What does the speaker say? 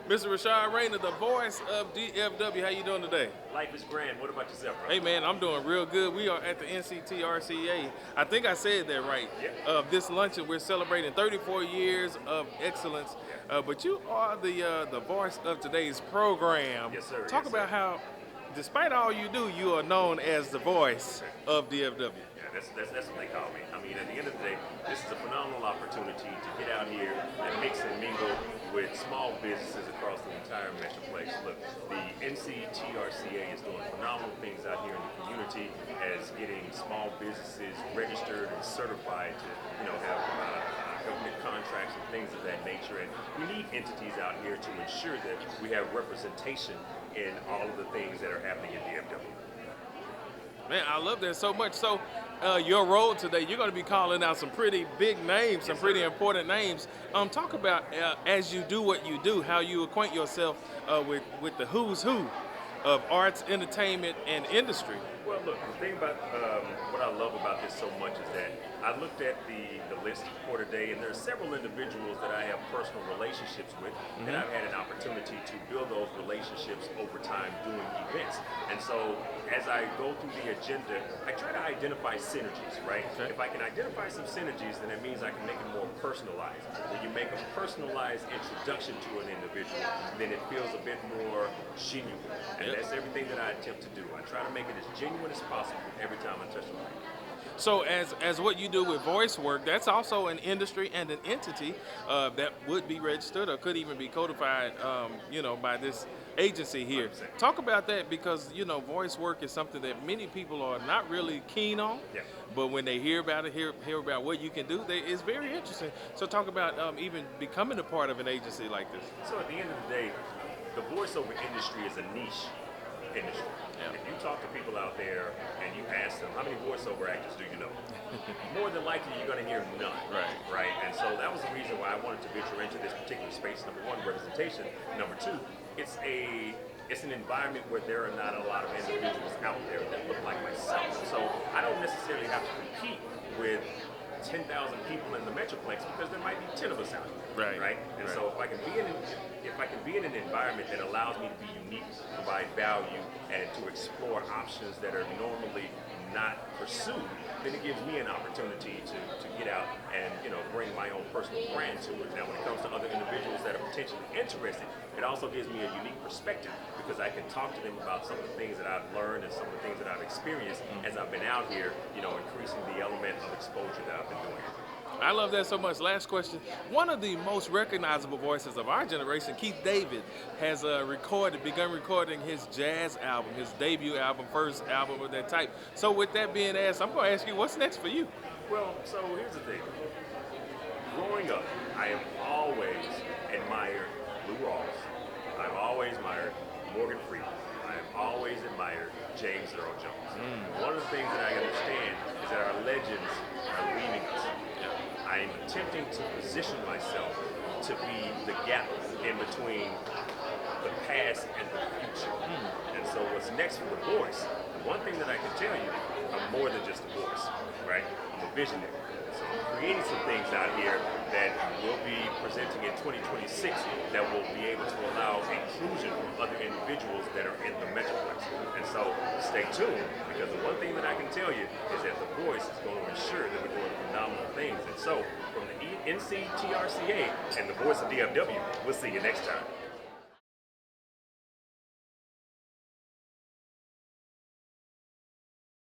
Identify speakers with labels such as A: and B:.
A: Mr. RaShad Raynor, the voice of DFW. How you doing today?
B: Life is grand. What about yourself, bro?
A: Hey man, I'm doing real good. We are at the NCTRCA. I think I said that right.
B: Yeah.
A: This luncheon, we're celebrating 34 years of excellence. But you are the voice of today's program.
B: Yes, sir.
A: Talk
B: Yes,
A: about
B: sir.
A: how, despite all you do, you are known as the voice of DFW.
B: Yeah, that's what they call me. I mean, at the end of the day, this is a phenomenal opportunity to get out here and mix and mingle with small businesses across the entire metroplex. Look, the NCTRCA is doing phenomenal things out here in the community as getting small businesses registered and certified to, have government contracts and things of that nature. And we need entities out here to ensure that we have representation in all of the things that are happening in DFW.
A: Man, I love that so much. So, your role today, you're going to be calling out some pretty big names, some
B: Yes,
A: pretty
B: sir.
A: important names. Talk about as you do what you do, how you acquaint yourself with the who's who of arts, entertainment, and industry.
B: Well, look, the thing about what I love about this so much is that I looked at the list for today, and there are several individuals that I have personal relationships with, and I've had an opportunity to build those relationships over time doing events. And so, as I go through the agenda, I try to identify synergies, right?
A: Okay.
B: If I can identify some synergies, then it means I can make it more personalized. When you make a personalized introduction to an individual, then it feels a bit more genuine. And
A: Yep.
B: that's everything that I attempt to do. I try to make it as genuine as possible every time I touch the mic.
A: So, as what you do with voice work, that's also an industry and an entity that would be registered or could even be codified, by this agency here.
B: 100%.
A: Talk about that because voice work is something that many people are not really keen on.
B: Yeah.
A: But when they hear about it, hear about what you can do, it's very interesting. So, talk about even becoming a part of an agency like this.
B: So at the end of the day, the voiceover industry is a niche industry.
A: Yeah.
B: If you talk to people out there and you ask them, how many voiceover actors do you know? More than likely, you're going to hear none. Right. And so that was the reason why I wanted to venture into this particular space. Number one, representation. Number two, it's an environment where there are not a lot of individuals out there that look like myself. So I don't necessarily have to compete with 10,000 people in the metroplex because there might be 10 of us out here.
A: Right.
B: And so if I can be in an environment that allows me to be unique, provide value, and to explore options that are normally not pursued, then it gives me an opportunity to get out and bring my own personal brand to it. Now, when it comes to other individuals that are potentially interested, it also gives me a unique perspective because I can talk to them about some of the things that I've learned and some of the things that I've experienced as I've been out here, increasing the element of exposure that I've been doing.
A: I love that so much. Last question. One of the most recognizable voices of our generation, Keith David, has begun recording his jazz album, his debut album, first album of that type. So with that being asked, I'm going to ask you, what's next for you?
B: Well, so here's the thing. Growing up, I have always admired Lou Rawls. I've always admired Morgan Freeman. I have always admired James Earl Jones. One of the things that I understand is that our legends are leaving us. I am attempting to position myself to be the gap in between the past and the future. And so what's next for the voice, the one thing that I can tell you, I'm more than just a voice, right? I'm a visionary. So I'm creating some things out here that will be presenting in 2026 that will be able to allow inclusion from other individuals that are in the metroplex. And so stay tuned, because the one thing that I can tell you is that the voice is going to ensure that we're doing phenomenal things. And so from the NCTRCA and the voice of DFW, we'll see you next time.